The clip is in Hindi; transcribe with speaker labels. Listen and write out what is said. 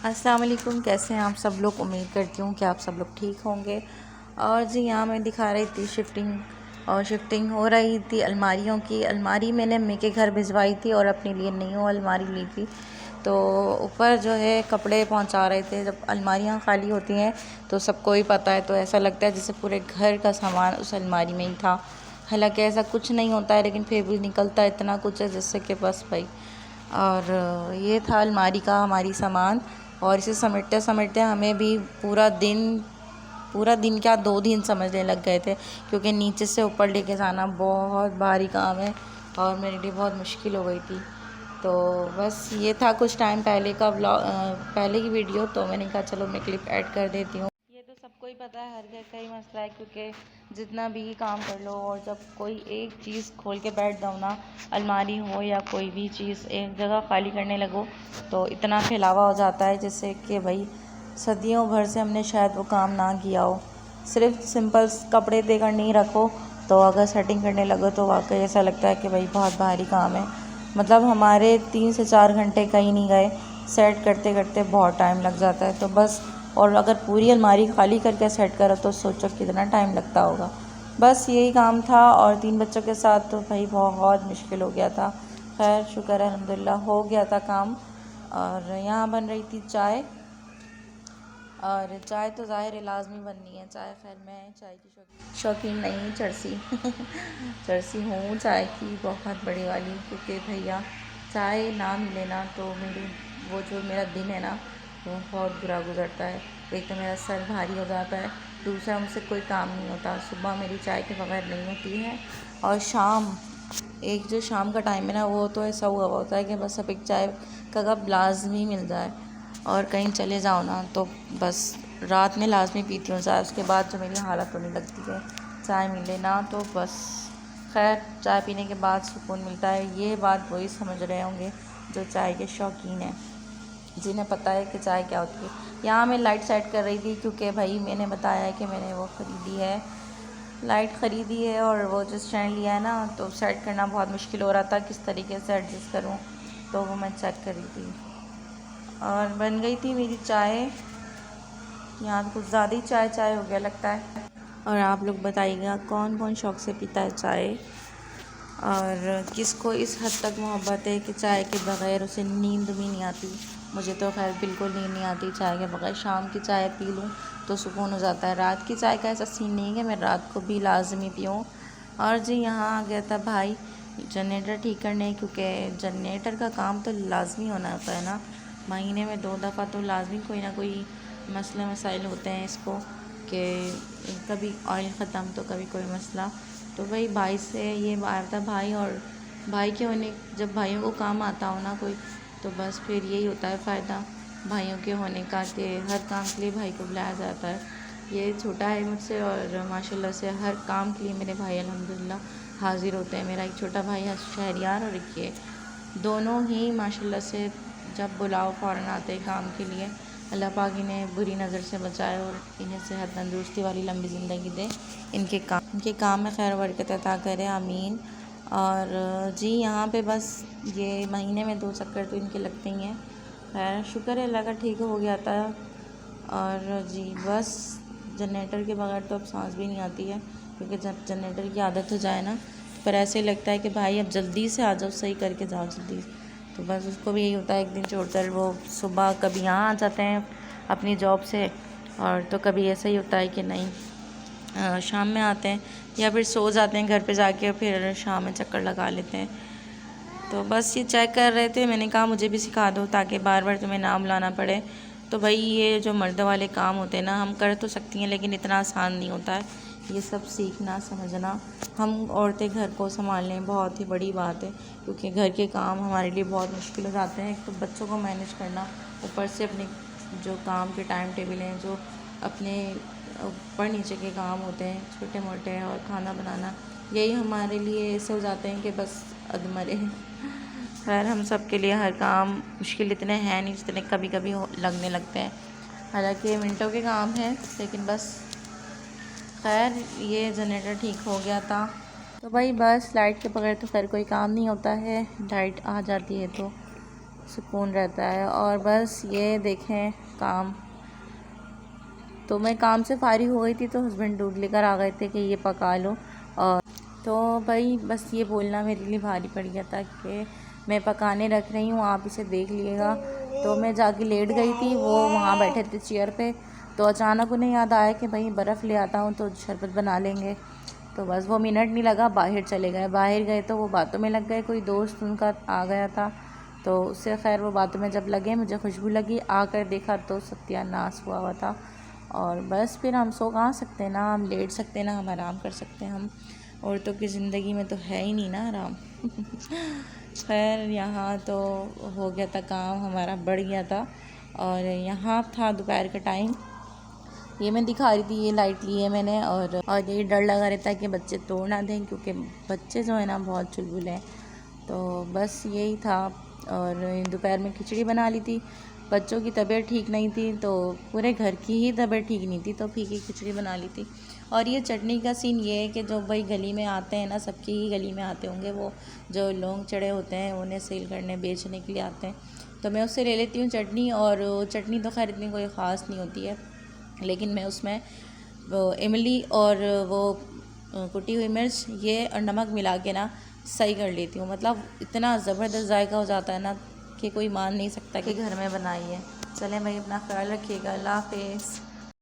Speaker 1: अस्सलाम वालेकुम। कैसे हैं आप सब लोग? उम्मीद करती हूँ कि आप सब लोग ठीक होंगे। और जी यहाँ मैं दिखा रही थी शिफ्टिंग हो रही थी अलमारियों की। अलमारी मैंने अम्मी के घर भिजवाई थी और अपने लिए न्यू अलमारी ली थी। तो ऊपर जो है कपड़े पहुँचा रहे थे। जब अलमारियाँ खाली होती हैं तो सबको ही पता है, तो ऐसा लगता है जैसे पूरे घर का सामान उस अलमारी में ही था। हालांकि ऐसा कुछ नहीं होता है, लेकिन फिर भी निकलता इतना कुछ है जिससे कि बस भाई। और ये था अलमारी का हमारी सामान। और इसे समेटते समेटते हमें भी पूरा दिन क्या 2 दिन समझने लग गए थे, क्योंकि नीचे से ऊपर लेके जाना बहुत भारी काम है और मेरे लिए बहुत मुश्किल हो गई थी। तो बस ये था कुछ टाइम पहले का पहले की वीडियो, तो मैंने कहा चलो मैं क्लिप ऐड कर देती हूँ। ये तो सबको ही पता है, हर घर का ही मसला है, क्योंकि जितना भी काम कर लो और जब कोई एक चीज़ खोल के बैठ जाओ ना, अलमारी हो या कोई भी चीज़ एक जगह खाली करने लगो तो इतना फैलावा हो जाता है जैसे कि भाई सदियों भर से हमने शायद वो काम ना किया हो। सिर्फ सिंपल कपड़े देकर नहीं रखो तो अगर सेटिंग करने लगो तो वाकई ऐसा लगता है कि भाई बहुत भारी काम है। मतलब हमारे 3 से 4 घंटे कहीं नहीं गए, सेट करते करते बहुत टाइम लग जाता है। तो बस, और अगर पूरी अलमारी खाली करके सेट करो तो सोचो कितना टाइम लगता होगा। बस यही काम था, और 3 बच्चों के साथ तो भाई बहुत मुश्किल हो गया था। खैर शुक्र है अल्हम्दुलिल्लाह हो गया था काम। और यहाँ बन रही थी चाय, और चाय तो ज़ाहिर है लाजमी बननी है चाय। खैर मैं चाय की शौकीन नहीं, चरसी चरसी हूँ चाय की बहुत बड़ी वाली, क्योंकि भैया चाय ना मिले ना तो मेरा दिन है ना वो बहुत बुरा गुजरता है। एक तो मेरा सर भारी हो जाता है, दूसरा मुझसे कोई काम नहीं होता। सुबह मेरी चाय के बगैर नहीं होती है, और जो शाम का टाइम है ना, वो तो ऐसा हुआ होता है कि बस अब एक चाय का कप लाजमी मिल जाए। और कहीं चले जाओ ना तो बस रात में लाजमी पीती हूँ चाय, उसके बाद जो मेरी हालत होने लगती है चाय मिले ना तो बस। खैर चाय पीने के बाद सुकून मिलता है, ये बात वही समझ रहे होंगे जो चाय के शौकीन हैं, जिन्हें पता है कि चाय क्या होती है। यहाँ मैं लाइट सेट कर रही थी, क्योंकि भाई मैंने बताया है कि मैंने वो लाइट ख़रीदी है, और वो जो स्टैंड लिया है ना, तो सेट करना बहुत मुश्किल हो रहा था किस तरीके से एडजस्ट करूँ, तो वो मैं चेक कर रही थी। और बन गई थी मेरी चाय। यहाँ तो कुछ ज़्यादा ही चाय चाय हो गया लगता है। और आप लोग बताइएगा कौन कौन शौक़ से पीता है चाय, और किसको इस हद तक मोहब्बत है कि चाय के बग़ैर उसे नींद भी नहीं आती। मुझे तो खैर बिल्कुल नींद नहीं आती चाय के बग़ैर। शाम की चाय पी लूँ तो सुकून हो जाता है। रात की चाय का ऐसा सीन नहीं है कि मैं रात को भी लाजमी पीऊँ। और जी यहाँ आ गया था भाई जनरेटर ठीक करने, क्योंकि जनरेटर का काम तो लाजमी होना होता है ना। महीने में 2 दफ़ा तो लाजमी कोई ना कोई मसले मसाइल होते हैं इसको, कि कभी ऑयल ख़त्म तो कभी कोई मसला। तो भाई से ये आया था भाई, और भाई के होने, जब भाइयों को काम आता हो ना कोई, तो बस फिर यही होता है फ़ायदा भाइयों के होने का, कि हर काम के लिए भाई को बुलाया जाता है। ये छोटा है मुझसे, और माशाल्लाह से हर काम के लिए मेरे भाई अल्हम्दुलिल्लाह हाज़िर होते हैं। मेरा एक छोटा भाई है शहरियार, और एक ये, दोनों ही माशाल्लाह से जब बुलाओ फ़ौरन आते हैं काम के लिए। अल्लाह पाक इन्हें बुरी नज़र से बचाए और इन्हें सेहत तंदुरुस्ती वाली लंबी ज़िंदगी दे। इनके काम में खैर बरकत अता करे, आमीन। और जी यहाँ पे बस ये महीने में 2 चक्कर तो इनके लगते ही हैं। खैर शुक्र है अल्लाह का ठीक हो गया था। और जी बस जनरेटर के बगैर तो अब सांस भी नहीं आती है, क्योंकि जब जनरेटर की आदत हो जाए ना, पर ऐसे ही लगता है कि भाई अब जल्दी से आ जाओ, सही करके जाओ जल्दी। तो बस उसको भी यही होता है, एक दिन छोड़कर वो सुबह कभी यहाँ आ जाते हैं अपनी जॉब से, और तो कभी ऐसा ही होता है कि नहीं शाम में आते हैं, या फिर सो जाते हैं घर पे जाके, और फिर शाम में चक्कर लगा लेते हैं। तो बस ये चेक कर रहे थे, मैंने कहा मुझे भी सिखा दो ताकि बार बार तुम्हें नाम लाना पड़े। तो भाई ये जो मर्द वाले काम होते हैं ना, हम कर तो सकती हैं लेकिन इतना आसान नहीं होता है ये सब सीखना समझना। हम औरतें घर को संभाल लें बहुत ही बड़ी बात है, क्योंकि घर के काम हमारे लिए बहुत मुश्किल हो जाते हैं। एक तो बच्चों को मैनेज करना, ऊपर से अपने जो काम के टाइम टेबल हैं, जो अपने ऊपर नीचे के काम होते हैं छोटे मोटे, और खाना बनाना, यही हमारे लिए ऐसे हो जाते हैं कि बस अधमरे। खैर हम सब के लिए हर काम मुश्किल इतने हैं नहीं जितने कभी कभी लगने लगते हैं। हालांकि मिनटों के काम है, लेकिन बस खैर ये जनरेटर ठीक हो गया था। तो भाई बस लाइट के बगैर तो खैर कोई काम नहीं होता है, लाइट आ जाती है तो सुकून रहता है। और बस ये देखें काम, तो मैं काम से फारिग हो गई थी तो हस्बैंड दूध लेकर आ गए थे कि ये पका लो। और तो भाई बस ये बोलना मेरे लिए भारी पड़ गया था कि मैं पकाने रख रही हूँ, आप इसे देख लीजिएगा। तो मैं जाके लेट गई थी, वो वहाँ बैठे थे चेयर पे। तो अचानक उन्हें याद आया कि भाई बर्फ़ ले आता हूँ तो शरबत बना लेंगे। तो बस वो मिनट नहीं लगा, बाहर चले गए। बाहर गए तो वो बातों में लग गए, कोई दोस्त उनका आ गया था। तो उससे खैर वो बातों में जब लगे, मुझे खुशबू लगी, आकर देखा तो सत्यानाश हुआ था। और बस फिर हम सो कहाँ सकते हैं ना, हम लेट सकते हैं ना हम आराम कर सकते हैं। हम औरतों की ज़िंदगी में तो है ही नहीं ना आराम। खैर यहाँ तो हो गया था, काम हमारा बढ़ गया था। और यहाँ था दोपहर का टाइम, ये मैं दिखा रही थी, ये लाइट ली है मैंने। और यही डर लगा रहता है कि बच्चे तोड़ ना दें, क्योंकि बच्चे जो है ना बहुत चुलबुल हैं। तो बस यही था। और दोपहर में खिचड़ी बना ली थी, बच्चों की तबीयत ठीक नहीं थी तो पूरे घर की ही तबीयत ठीक नहीं थी, तो फीकी खिचड़ी बना ली थी। और ये चटनी का सीन ये है कि जो भाई गली में आते हैं ना, सबकी ही गली में आते होंगे, वो जो लोग चढ़े होते हैं उन्हें सेल करने बेचने के लिए आते हैं, तो मैं उससे ले लेती हूँ चटनी। और चटनी तो खैर इतनी कोई ख़ास नहीं होती है, लेकिन मैं उसमें वो इमली और वो कुटी हुई मिर्च ये और नमक मिला के ना सही कर लेती हूँ। मतलब इतना ज़बरदस्त जायका हो जाता है ना कि कोई मान नहीं सकता कि घर में बनाई है। चलें भाई, अपना ख्याल रखिएगा। अल्लाह हाफ़िज़।